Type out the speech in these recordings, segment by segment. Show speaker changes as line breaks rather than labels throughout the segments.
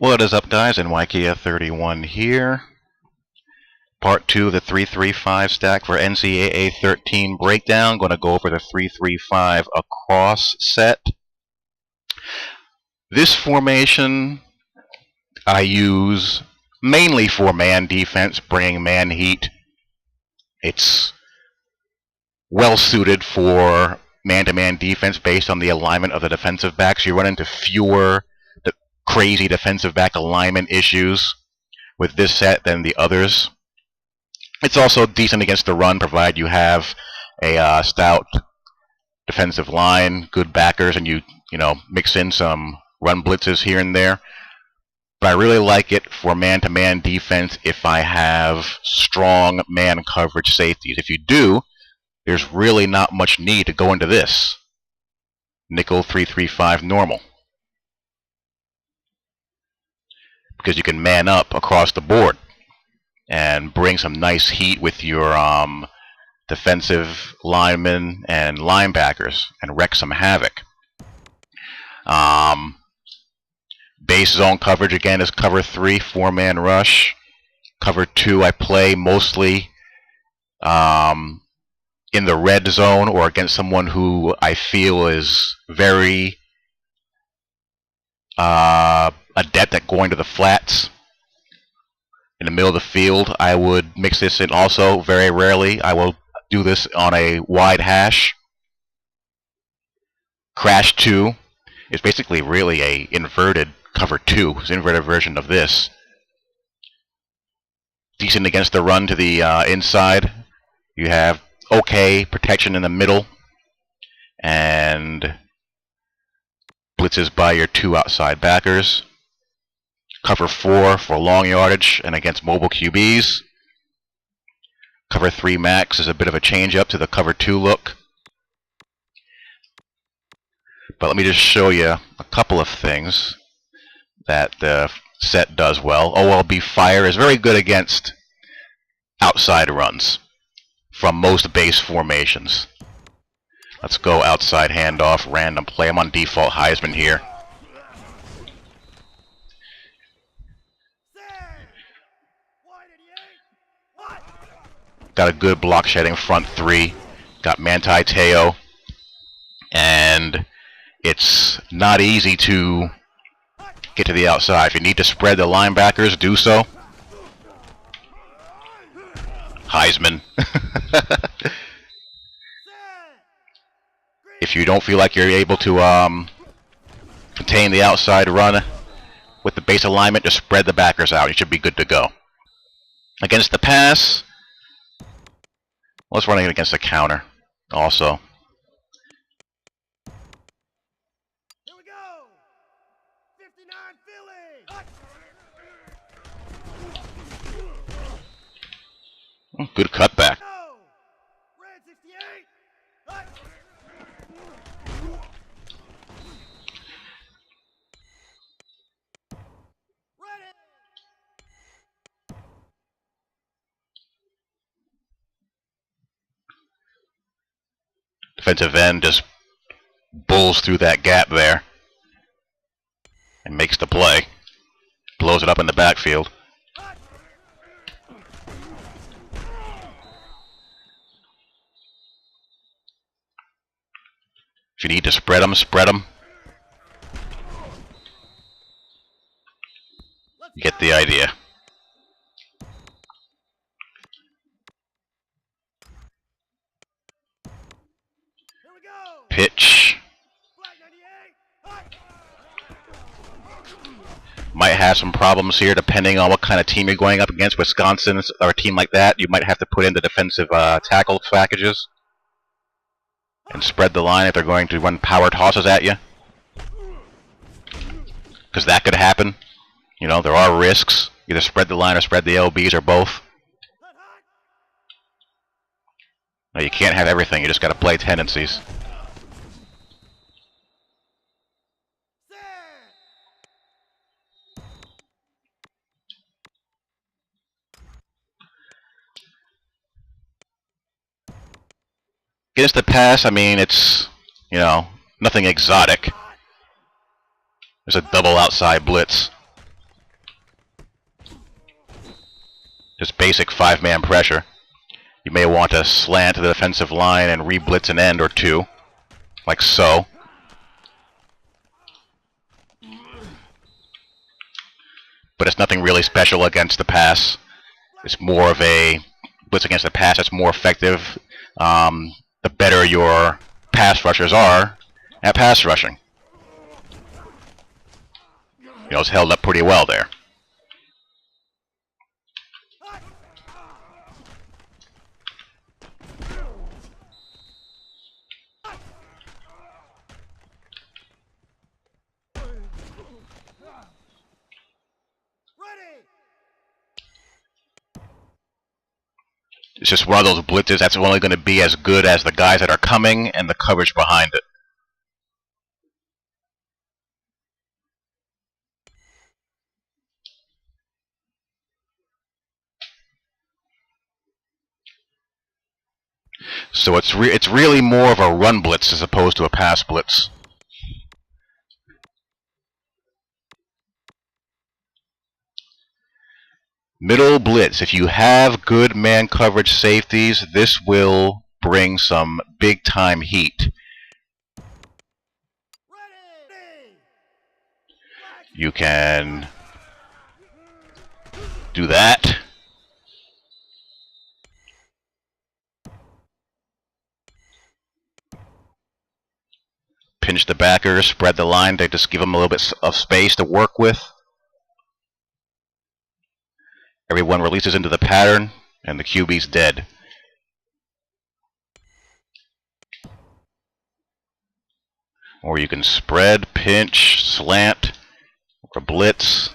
What is up, guys? Ncaa 31 here. Part 2 of the 3-3-5 stack for Ncaa 13 breakdown. Going to go over the 3-3-5 across set. This formation I use mainly for man defense, bringing man heat. It's well suited for man-to-man defense based on the alignment of the defensive backs. You run into fewer crazy defensive back alignment issues with this set than the others. It's also decent against the run, provided you have a stout defensive line, good backers, and you mix in some run blitzes here and there. But I really like it for man-to-man defense if I have strong man coverage safeties. If you do, there's really not much need to go into this nickel 3-3-5 normal, because you can man up across the board and bring some nice heat with your defensive linemen and linebackers and wreak some havoc. Base zone coverage again is cover 3, 4-man rush. Cover 2 I play mostly in the red zone or against someone who I feel is very adept at going to the flats. In the middle of the field, I would mix this in also. Very rarely, I will do this on a wide hash. Crash 2 is basically really a inverted cover 2. It's an inverted version of this. Decent against the run to the inside. You have okay protection in the middle, and blitzes by your 2 outside backers. Cover 4 for long yardage and against mobile QBs. Cover 3 max is a bit of a change up to the cover 2 look. But let me just show you a couple of things that the set does well. OLB fire is very good against outside runs from most base formations. Let's go outside handoff, random play. I'm on default Heisman here. Got a good block shedding front 3. Got Manti Te'o. And it's not easy to get to the outside. If you need to spread the linebackers, do so. Heisman. If you don't feel like you're able to contain the outside run with the base alignment, just spread the backers out. You should be good to go. Against the pass, let's run it against the counter also.
Here we go. 59 Philly.
Good cutback.
Red 68.
Defensive end just bulls through that gap there and makes the play. Blows it up in the backfield. If you need to spread them, spread them. You get the idea. Pitch. Might have some problems here depending on what kind of team you're going up against. Wisconsin or a team like that, you might have to put in the defensive tackle packages and spread the line if they're going to run power tosses at you, because that could happen. You know, there are risks. Either spread the line or spread the LBs or both. No, you can't have everything. You just got to play tendencies. Against the pass, I mean, it's, nothing exotic. There's a double outside blitz. Just basic 5-man pressure. You may want to slant to the defensive line and re-blitz an end or two, like so. But it's nothing really special against the pass. It's more of a blitz against the pass that's more effective. The better your pass rushers are at pass rushing. You know, it's held up pretty well there. It's just one of those blitzes that's only going to be as good as the guys that are coming and the coverage behind it. So it's really more of a run blitz as opposed to a pass blitz. Middle blitz. If you have good man coverage safeties, this will bring some big time heat. You can do that. Pinch the backers, spread the line to just give them a little bit of space to work with. Everyone releases into the pattern, and the QB's dead. Or you can spread, pinch, slant, or blitz.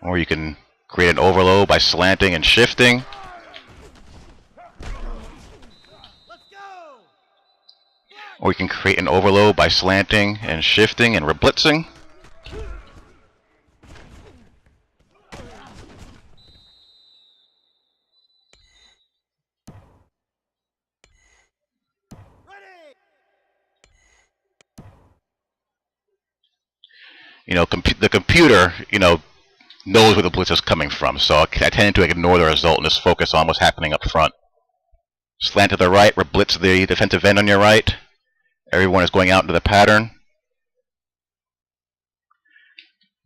Or you can create an overload by slanting and shifting. Or you can create an overload by slanting and shifting and reblitzing. You know, the computer, you know, knows where the blitz is coming from, so I tend to ignore the result and just focus on what's happening up front. Slant to the right, reblitz the defensive end on your right. Everyone is going out into the pattern.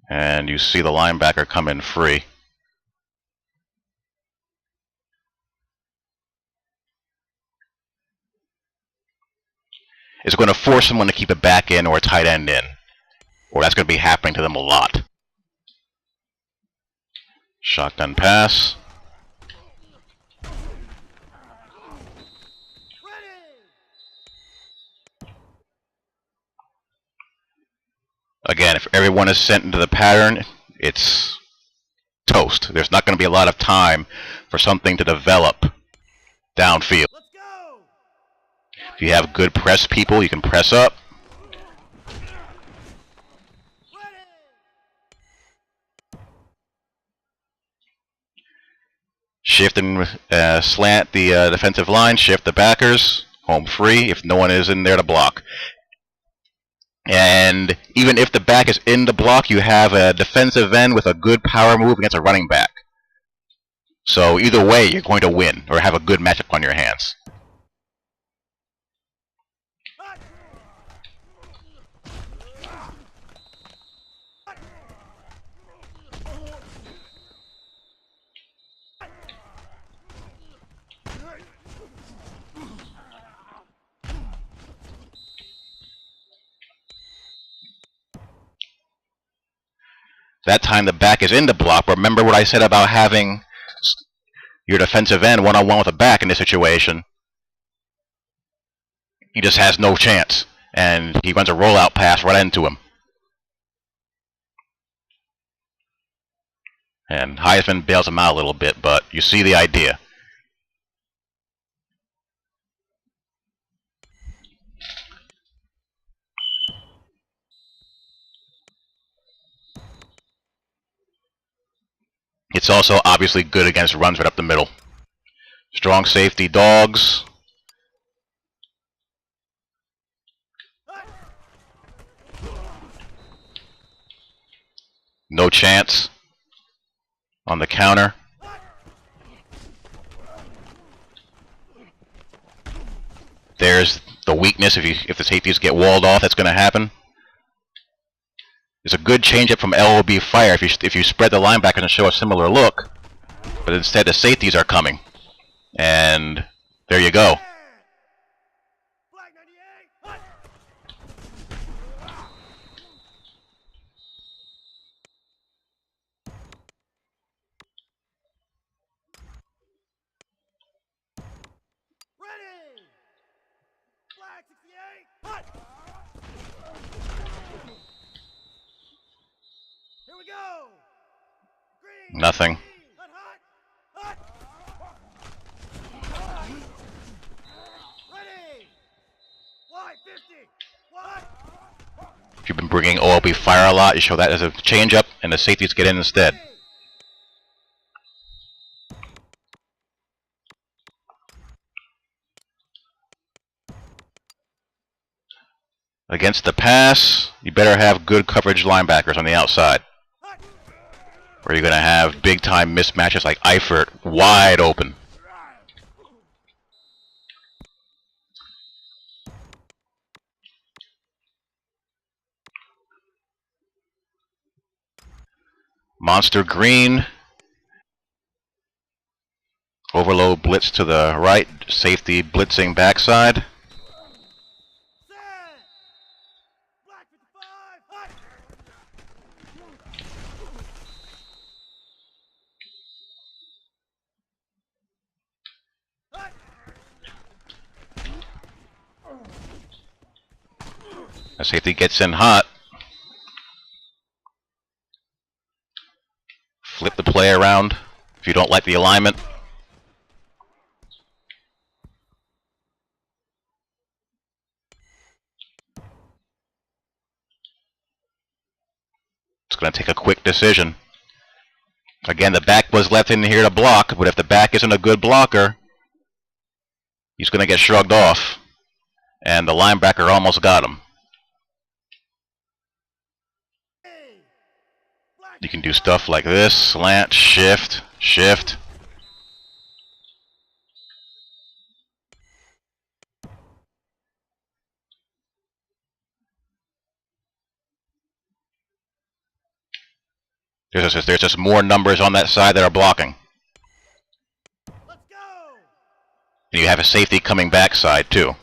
And you see the linebacker come in free. It's going to force someone to keep a back in or a tight end in, or that's going to be happening to them a lot. Shotgun pass. Again, if everyone is sent into the pattern, it's toast. There's not going to be a lot of time for something to develop downfield. If you have good press people, you can press up. Shift and slant the defensive line, shift the backers, home free if no one is in there to block. And even if the back is in the block, you have a defensive end with a good power move against a running back. So either way, you're going to win or have a good matchup on your hands. That time the back is in the block. Remember what I said about having your defensive end one-on-one with the back in this situation? He just has no chance. And he runs a rollout pass right into him. And Heisman bails him out a little bit, but you see the idea. It's also obviously good against runs right up the middle. Strong safety dogs. No chance on the counter. There's the weakness. If the safeties get walled off, that's going to happen. There's a good changeup from LOB Fire if you spread the linebackers and show a similar look, but instead the safeties are coming, and there you go.
Flag 98. Hut. Ready. Flag 68. Hut. Here we go. Green.
Nothing.
Hut, hut. Hut. Ready. Wide 50. Wide.
If you've been bringing OLB Fire a lot, you show that as a changeup, and the safeties get in instead. Against the pass, you better have good coverage linebackers on the outside, or you're going to have big-time mismatches like Eifert wide open. Monster Green. Overload blitz to the right, safety blitzing backside.
Set. Black 55. Hut. Hut.
The safety gets in hot. Flip the play around if you don't like the alignment. It's going to take a quick decision. Again, the back was left in here to block, but if the back isn't a good blocker, he's going to get shrugged off. And the linebacker almost got him. You can do stuff like this, slant, shift, shift. There's just more numbers on that side that are blocking.
Let's go.
And you have a safety coming backside too.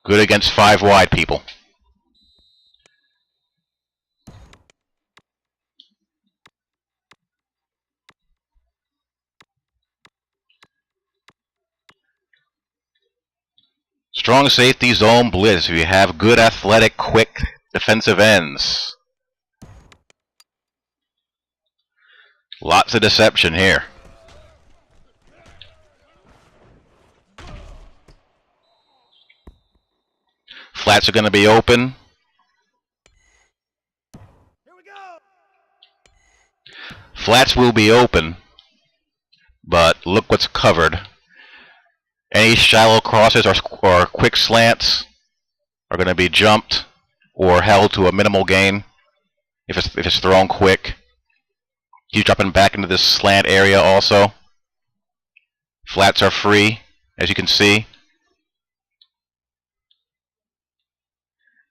Good against 5 wide people. Strong safety zone blitz if you have good athletic, quick defensive ends. Lots of deception here. Flats are going to be open.
Here we go.
Flats will be open, but look what's covered. Any shallow crosses or quick slants are going to be jumped or held to a minimal gain if it's thrown quick. He's dropping back into this slant area also. Flats are free, as you can see.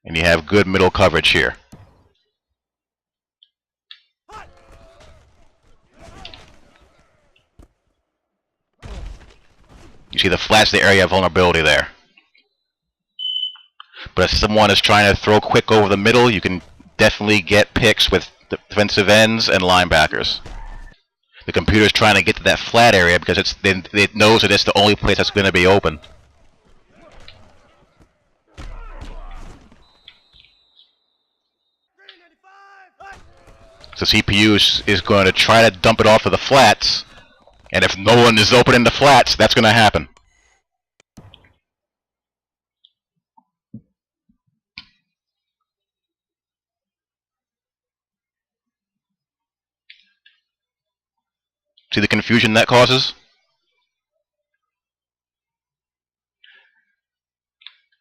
And you have good middle coverage here. You see the flats, the area of vulnerability there. But if someone is trying to throw quick over the middle, you can definitely get picks with defensive ends and linebackers. The computer's trying to get to that flat area because it knows that it's the only place that's going to be open. So CPU is going to try to dump it off to the flats, and if no one is open in the flats, that's going to happen. See the confusion that causes?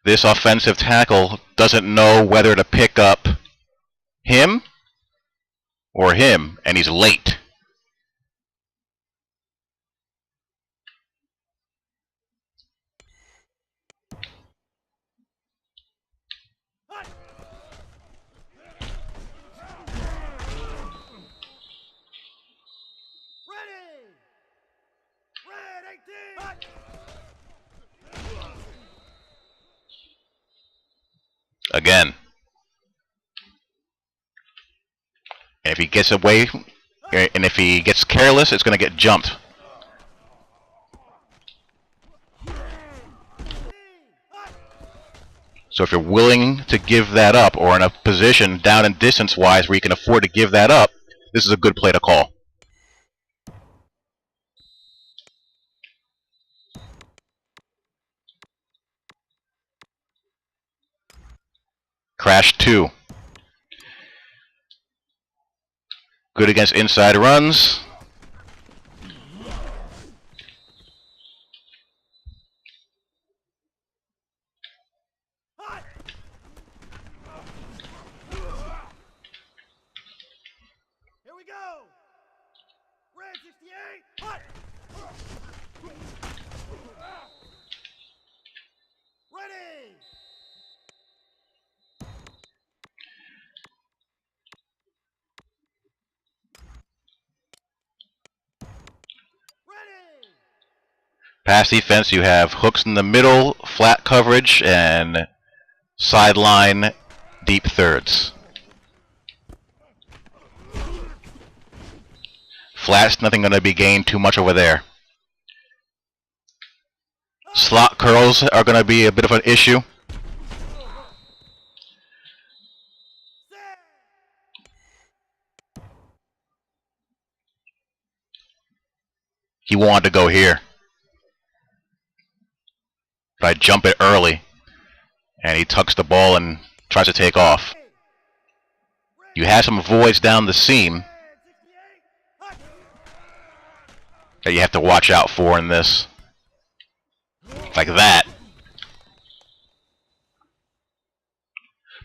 this offensive tackle doesn't know whether to pick up him or him, and he's late.
Ready! Red 18!
Again. And if he gets away, and if he gets careless, it's going to get jumped. So if you're willing to give that up, or in a position down and distance-wise where you can afford to give that up, this is a good play to call. Crash 2. Good against inside runs.
Here we go! Red 68! Hut! Ready! Ready!
Pass defense, you have hooks in the middle, flat coverage, and sideline deep thirds. Flat's nothing going to be gained too much over there. Slot curls are going to be a bit of an issue.
Set!
He wanted to go here. But I jump it early, and he tucks the ball and tries to take off. You have some voids down the seam that you have to watch out for in this. Like that.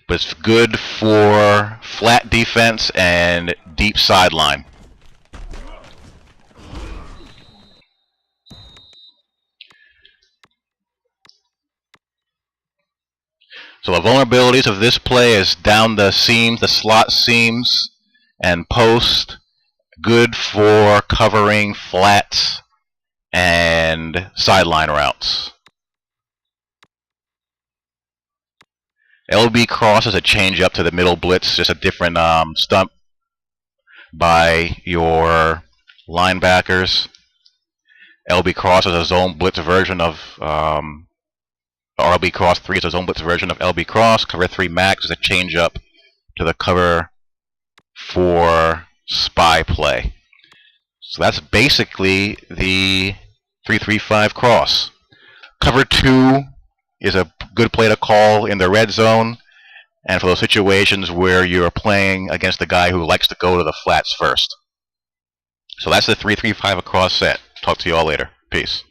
But it's good for flat defense and deep sideline. So the vulnerabilities of this play is down the seams, the slot seams, and post. Good for covering flats and sideline routes. LB cross is a change up to the middle blitz, just a different stump by your linebackers. LB cross is a zone blitz version of LB cross 3 is a zone blitz version of LB cross. Cover 3 max is a change up to the cover 4 spy play. So that's basically the 3-3-5 cross. Cover 2 is a good play to call in the red zone, and for those situations where you're playing against a guy who likes to go to the flats first. So that's the 3-3-5 across set. Talk to you all later. Peace.